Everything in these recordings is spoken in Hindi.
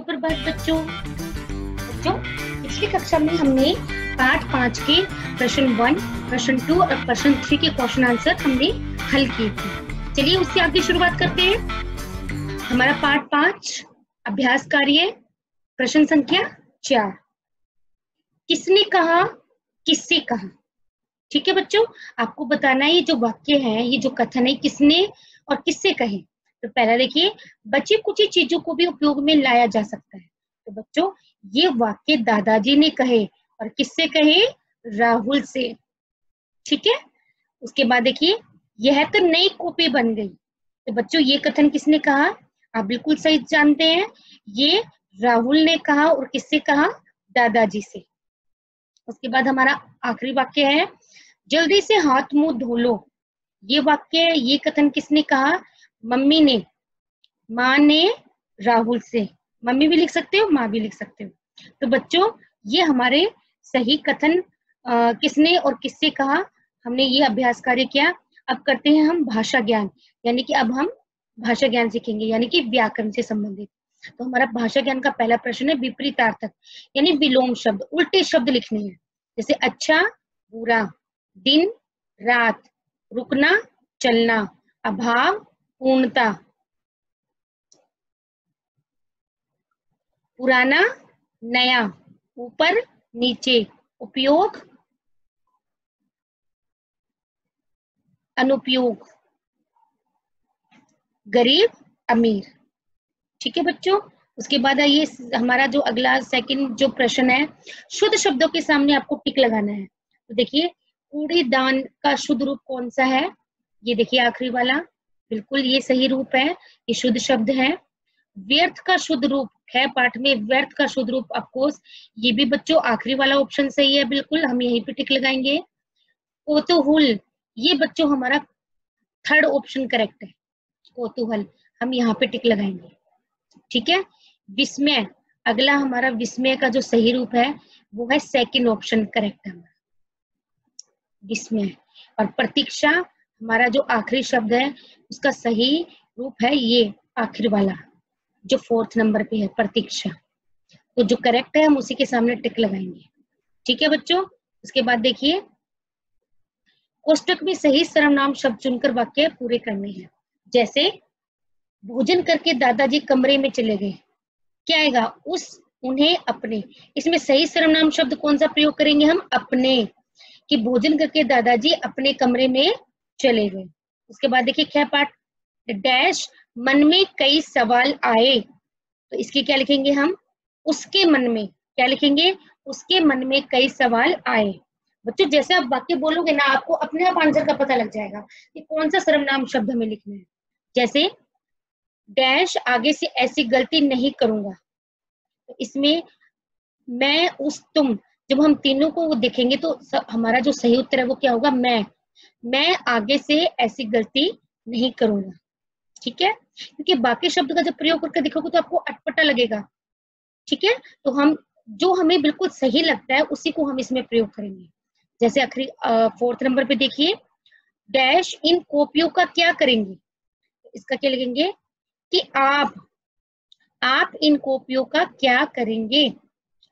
सुप्रभात बच्चों। पिछली कक्षा में हमने पार्ट 5 के प्रश्न 1, प्रश्न 2 और प्रश्न 3 के क्वेश्चन आंसर हमने हल किए थे। चलिए उससे आगे शुरुआत करते हैं। हमारा पार्ट 5 अभ्यास कार्य प्रश्न संख्या 4, किसने कहा, किससे कहा। ठीक है बच्चों, आपको बताना है ये जो वाक्य है, ये जो कथन है, किसने और किससे कहे। तो पहला देखिए, बची कुछ चीजों को भी उपयोग में लाया जा सकता है। तो बच्चों ये वाक्य दादाजी ने कहे और किससे कहे, राहुल से। ठीक है, उसके बाद देखिए, यह तो नई कॉपी बन गई। तो बच्चों ये कथन किसने कहा, आप बिल्कुल सही जानते हैं, ये राहुल ने कहा और किससे कहा, दादाजी से। उसके बाद हमारा आखिरी वाक्य है, जल्दी से हाथ मुंह धो लो। ये वाक्य, ये कथन किसने कहा, मम्मी ने, माँ ने राहुल से। मम्मी भी लिख सकते हो, माँ भी लिख सकते हो। तो बच्चों ये हमारे सही कथन किसने और किससे कहा, हमने ये अभ्यास कार्य किया। अब करते हैं हम भाषा ज्ञान, यानी कि अब हम भाषा ज्ञान सीखेंगे, यानी कि व्याकरण से संबंधित। तो हमारा भाषा ज्ञान का पहला प्रश्न है विपरीतार्थक, यानी विलोम शब्द, उल्टे शब्द लिखने हैं। जैसे अच्छा, बुरा, दिन, रात, रुकना, चलना, अभाव, पूर्णता, पुराना, नया, ऊपर, नीचे, उपयोग, अनुपयोग, गरीब, अमीर। ठीक है बच्चों, उसके बाद आइए हमारा जो अगला सेकंड जो प्रश्न है, शुद्ध शब्दों के सामने आपको टिक लगाना है। तो देखिए, कूड़ेदान का शुद्ध रूप कौन सा है, ये देखिए आखिरी वाला, बिल्कुल ये सही रूप है, ये शुद्ध शब्द है। व्यर्थ का शुद्ध रूप है, पाठ में व्यर्थ का शुद्ध रूप ऑफकोर्स, ये भी बच्चों आखिरी वाला ऑप्शन सही है, बिल्कुल हम यहीं पे टिक लगाएंगे। कोतूहल, ये बच्चों हमारा थर्ड ऑप्शन करेक्ट है, कोतूहल, हम यहाँ पे टिक लगाएंगे। ठीक है, विस्मय, अगला हमारा विस्मय का जो सही रूप है वो है सेकंड ऑप्शन करेक्ट है हमारा, विस्मय। और प्रतीक्षा हमारा जो आखिरी शब्द है उसका सही रूप है ये आखिर वाला जो 4th नंबर पे है, प्रतीक्षा। तो जो करेक्ट है हम उसी के सामने टिक लगाएंगे। ठीक है बच्चों, उसके बाद देखिए, कोष्टक में सही सर्वनाम शब्द चुनकर वाक्य पूरे करने हैं। जैसे भोजन करके दादाजी कमरे में चले गए, क्या आएगा, उस, उन्हें, अपने। इसमें सही सर्वनाम शब्द कौन सा प्रयोग करेंगे हम, अपने, कि भोजन करके दादाजी अपने कमरे में चले गए। उसके बाद देखिए ख पाठ, डैश मन में कई सवाल आए, तो इसके क्या लिखेंगे हम, उसके मन में, क्या लिखेंगे, उसके मन में कई सवाल आए। बच्चों जैसे आप वाक्य बोलोगे ना, आपको अपने आप आंसर का पता लग जाएगा कि कौन सा सर्वनाम शब्द हमें लिखना है। जैसे डैश आगे से ऐसी गलती नहीं करूंगा, तो इसमें मैं, उस, तुम, जब हम तीनों को देखेंगे तो हमारा जो सही उत्तर है वो क्या होगा, मैं आगे से ऐसी गलती नहीं करूंगा। ठीक है, क्योंकि बाकी शब्द का जब प्रयोग करके देखोगे तो आपको अटपटा लगेगा। ठीक है, तो हम जो हमें बिल्कुल सही लगता है उसी को हम इसमें प्रयोग करेंगे। जैसे आखिरी 4th नंबर पे देखिए, डैश इन कॉपियों का क्या करेंगे, इसका क्या लिखेंगे कि आप इन कॉपियों का क्या करेंगे।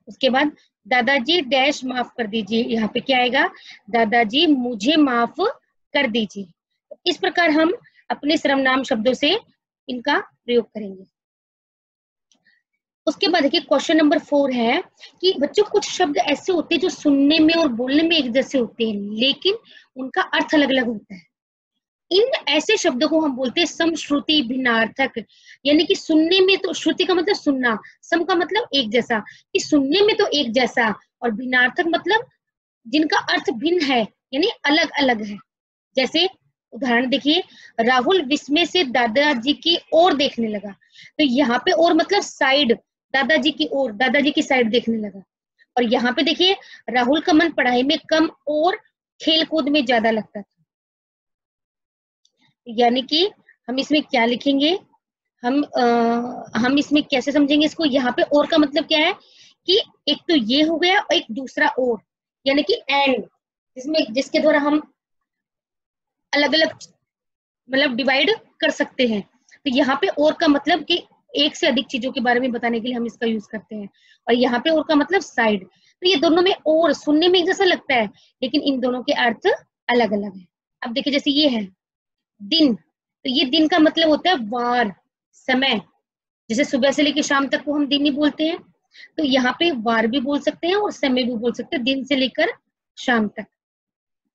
उसके बाद दादाजी डैश माफ कर दीजिए, यहाँ पे क्या आएगा, दादाजी मुझे माफ कर दीजिए। इस प्रकार हम अपने सर्वनाम शब्दों से इनका प्रयोग करेंगे। उसके बाद देखिए क्वेश्चन नंबर 4 है कि बच्चों कुछ शब्द ऐसे होते हैं जो सुनने में और बोलने में एक जैसे होते हैं लेकिन उनका अर्थ अलग अलग होता है। इन ऐसे शब्दों को हम बोलते हैं समश्रुति भिन्नार्थक, यानी कि सुनने में तो, श्रुति का मतलब सुनना, सम का मतलब एक जैसा, कि सुनने में तो एक जैसा, और भिन्नार्थक मतलब जिनका अर्थ भिन्न है, यानी अलग अलग है। जैसे उदाहरण देखिए, राहुल विस्मय से दादाजी की ओर देखने लगा, तो यहाँ पे और मतलब साइड, दादाजी की ओर, दादाजी की साइड देखने लगा। और यहाँ पे देखिए, राहुल का मन पढ़ाई में कम और खेल कूद में ज्यादा लगता था। यानी कि हम इसमें क्या लिखेंगे, हम इसमें कैसे समझेंगे इसको, यहाँ पे और का मतलब क्या है कि एक तो ये हो गया और एक दूसरा और, यानी कि एंड, जिसके द्वारा हम अलग अलग मतलब डिवाइड कर सकते हैं। तो यहाँ पे और का मतलब कि एक से अधिक चीजों के बारे में बताने के लिए हम इसका यूज करते हैं। और यहाँ पे और का मतलब साइड। तो ये दोनों में और सुनने में एक जैसा लगता है, लेकिन इन दोनों के अर्थ अलग अलग है। अब देखिए जैसे ये है दिन, तो ये दिन का मतलब होता है वार, समय। जैसे सुबह से लेकर शाम तक को हम दिन ही बोलते हैं, तो यहाँ पे वार भी बोल सकते हैं और समय भी बोल सकते हैं, दिन से लेकर शाम तक।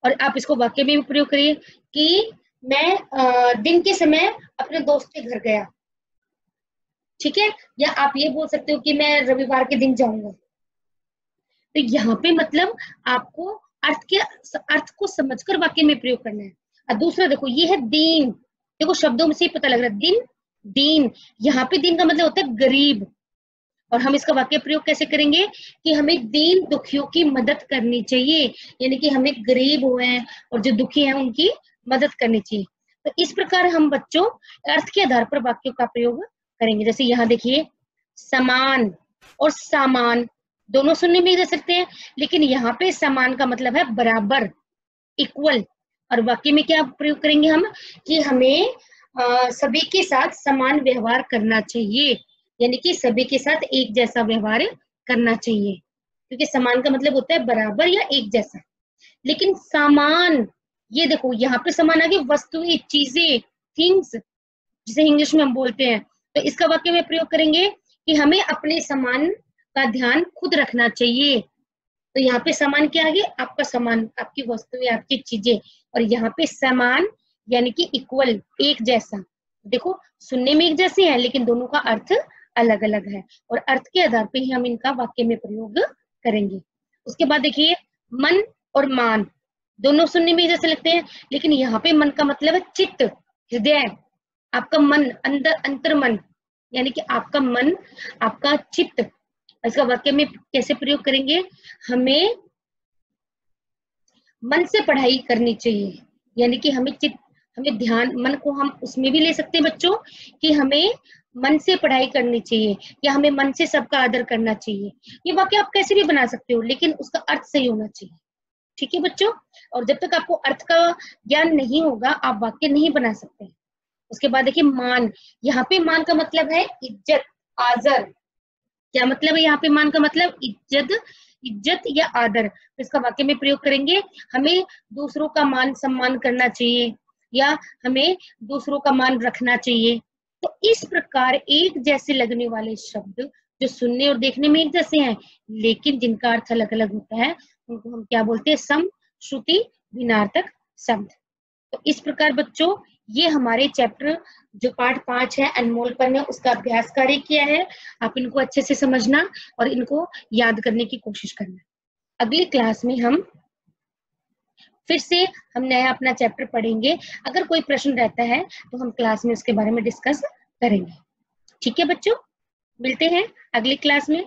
और आप इसको वाक्य में भी प्रयोग करिए कि मैं दिन के समय अपने दोस्त के घर गया, ठीक है। या आप ये बोल सकते हो कि मैं रविवार के दिन जाऊंगा। तो यहाँ पे मतलब आपको अर्थ को समझकर वाक्य में प्रयोग करना है। और दूसरा देखो ये है दीन, देखो शब्दों में से ही पता लग रहा है दिन, दीन। यहाँ पे दिन का मतलब होता है गरीब। और हम इसका वाक्य प्रयोग कैसे करेंगे कि हमें दीन दुखियों की मदद करनी चाहिए, यानी कि हमें गरीब हुए हैं और जो दुखी हैं उनकी मदद करनी चाहिए। तो इस प्रकार हम बच्चों अर्थ के आधार पर वाक्यों का प्रयोग करेंगे। जैसे यहाँ देखिए समान और सामान दोनों सुनने में दे सकते हैं, लेकिन यहाँ पे समान का मतलब है बराबर, इक्वल। और वाक्य में क्या प्रयोग करेंगे हम कि हमें सभी के साथ समान व्यवहार करना चाहिए, यानी कि सभी के साथ एक जैसा व्यवहार करना चाहिए, क्योंकि समान का मतलब होता है बराबर या एक जैसा। लेकिन सामान, ये देखो यहाँ पे समान आ गए वस्तुएं, चीजें, थिंग्स, जिसे इंग्लिश में हम बोलते हैं। तो इसका वाक्य में प्रयोग करेंगे कि हमें अपने सामान का ध्यान खुद रखना चाहिए। तो यहाँ पे सामान क्या आ गया, आपका सामान, आपकी वस्तुएं, आपकी चीजें। और यहाँ पे समान यानी कि इक्वल, एक जैसा। देखो सुनने में एक जैसे हैं, लेकिन दोनों का अर्थ अलग अलग है, और अर्थ के आधार पे ही हम इनका वाक्य में प्रयोग करेंगे। उसके बाद देखिए मन और मान दोनों सुनने में जैसे लगते हैं, लेकिन यहाँ पे मन का मतलब है चित्त, हृदय, आपका मन, अंदर, अंतर्मन, यानी कि आपका मन, आपका चित्त। इसका वाक्य में कैसे प्रयोग करेंगे, हमें मन से पढ़ाई करनी चाहिए, यानी कि हमें ध्यान, मन को हम उसमें भी ले सकते हैं बच्चों कि हमें मन से पढ़ाई करनी चाहिए, या हमें मन से सबका आदर करना चाहिए। ये वाक्य आप कैसे भी बना सकते हो, लेकिन उसका अर्थ सही होना चाहिए, ठीक है बच्चों। और जब तक आपको अर्थ का ज्ञान नहीं होगा, आप वाक्य नहीं बना सकते। उसके बाद देखिए मान, यहाँ पे मान का मतलब है इज्जत, आदर। क्या मतलब है यहाँ पे मान का मतलब, इज्जत या आदर। तो इसका वाक्य में प्रयोग करेंगे, हमें दूसरों का मान सम्मान करना चाहिए, या हमें दूसरों का मान रखना चाहिए। तो इस प्रकार एक जैसे लगने वाले शब्द जो सुनने और देखने में एक जैसे हैं, लेकिन जिनका अर्थ अलग अलग होता है, उनको हम क्या बोलते हैं, सम श्रुति भिन्नार्थक शब्द। तो इस प्रकार बच्चों ये हमारे चैप्टर जो पाठ 5 है अनमोलपन है, उसका अभ्यास कार्य किया है। आप इनको अच्छे से समझना और इनको याद करने की कोशिश करना। अगली क्लास में हम फिर से हम नया अपना चैप्टर पढ़ेंगे। अगर कोई प्रश्न रहता है तो हम क्लास में उसके बारे में डिस्कस करेंगे। ठीक है बच्चों, मिलते हैं अगली क्लास में।